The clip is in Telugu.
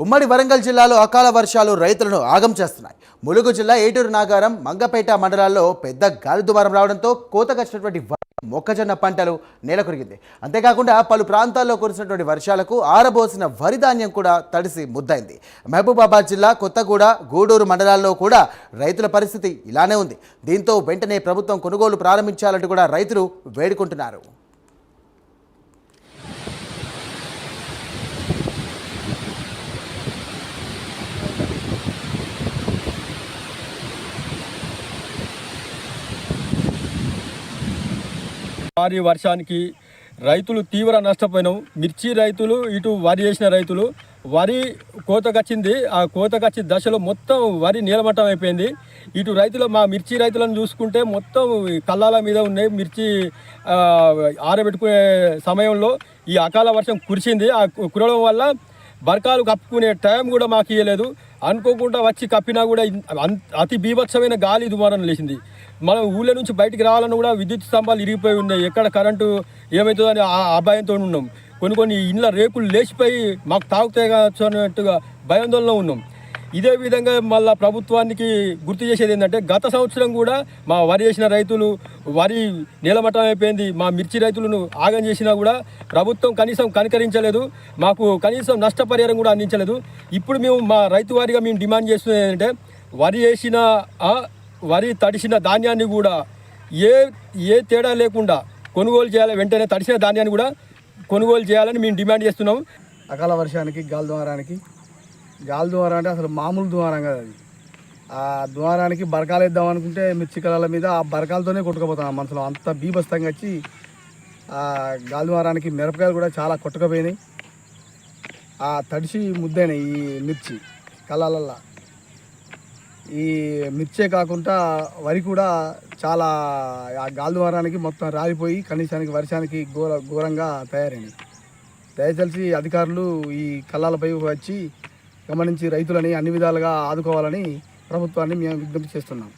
ఉమ్మడి వరంగల్ జిల్లాలో అకాల వర్షాలు రైతులను ఆగం చేస్తున్నాయి. ములుగు జిల్లా ఏటూరు నాగారం, మంగపేట మండలాల్లో పెద్ద గాలి దుమారం రావడంతో కోతకొచ్చినటువంటి మొక్కజొన్న పంటలు నేలకొరిగింది. అంతేకాకుండా పలు ప్రాంతాల్లో కురిసినటువంటి వర్షాలకు ఆరబోసిన వరి ధాన్యం కూడా తడిసి ముద్దైంది. మహబూబాబాద్ జిల్లా కొత్తగూడ, గూడూరు మండలాల్లో కూడా రైతుల పరిస్థితి ఇలానే ఉంది. దీంతో వెంటనే ప్రభుత్వం కొనుగోలు ప్రారంభించాలంటూ కూడా రైతులు వేడుకుంటున్నారు. భారీ వర్షానికి రైతులు తీవ్ర నష్టపోయినాం. మిర్చి రైతులు, ఇటు వరి వేసిన రైతులు, వరి కోతకొచ్చింది. ఆ కోతకొచ్చిన దశలో మొత్తం వరి నీలమట్టం అయిపోయింది. ఇటు రైతులు, మా మిర్చి రైతులను చూసుకుంటే మొత్తం కళ్ళాల మీద ఉన్నాయి. మిర్చి ఆరబెట్టుకునే సమయంలో ఈ అకాల వర్షం కురిసింది. ఆ కురవడం వల్ల బరకాలు కప్పుకునే టైం కూడా మాకు ఇవ్వలేదు. అనుకోకుండా వచ్చి కప్పినా కూడా అతి బీభత్సమైన గాలి దుమారం లేచింది. మనం ఊళ్ళో నుంచి బయటికి రావాలన్నా కూడా విద్యుత్ స్తంభాలు ఇరిగిపోయి ఉన్నాయి. ఎక్కడ కరెంటు ఏమవుతుందని ఆ అభయంతో ఉన్నాం. కొన్ని ఇండ్ల రేకులు లేచిపోయి మాకు తాగుతాయిగా భయాందోళనలో ఉన్నాం. ఇదే విధంగా మళ్ళీ ప్రభుత్వానికి గుర్తు చేసేది ఏంటంటే, గత సంవత్సరం కూడా మా వరి వేసిన రైతులు వరి నీలమట్టం అయిపోయింది. మా మిర్చి రైతులను ఆగం చేసినా కూడా ప్రభుత్వం కనీసం కనికరించలేదు. మాకు కనీసం నష్టపరిహారం కూడా అందించలేదు. ఇప్పుడు మేము మా రైతు వారిగా మేము డిమాండ్ చేస్తున్నది ఏంటంటే, వరి తడిసిన ధాన్యాన్ని కూడా ఏ తేడా లేకుండా కొనుగోలు చేయాలి. వెంటనే తడిసిన ధాన్యాన్ని కూడా కొనుగోలు చేయాలని మేము డిమాండ్ చేస్తున్నాం. అకాల వర్షానికి గాలి దుమారం అంటే అసలు మామూలు దుమారం కదా అది. ఆ దుమారానికి బరకాలు వేద్దాం అనుకుంటే మిర్చి కళల మీద ఆ బరకాలతోనే కొట్టుకుపోతాం మనసులో. అంత బీభత్సంగా వచ్చి ఆ గాలి దుమారానికి మిరపకాయలు కూడా చాలా కొట్టుకుపోయినాయి. ఆ తడిసి ముద్దైనాయి ఈ మిర్చి కళ్ళల్లో. ఈ మిర్చే కాకుండా వరి కూడా చాలా ఆ గాలి దుమారానికి మొత్తం రాలిపోయి కనీసానికి వర్షానికి ఘోరంగా తయారైనవి. దయచేసి అధికారులు ఈ కళ్ళాలపై వచ్చి గమనించి రైతులని అన్ని విధాలుగా ఆదుకోవాలని ప్రభుత్వాన్ని మేము విజ్ఞప్తి చేస్తున్నాం.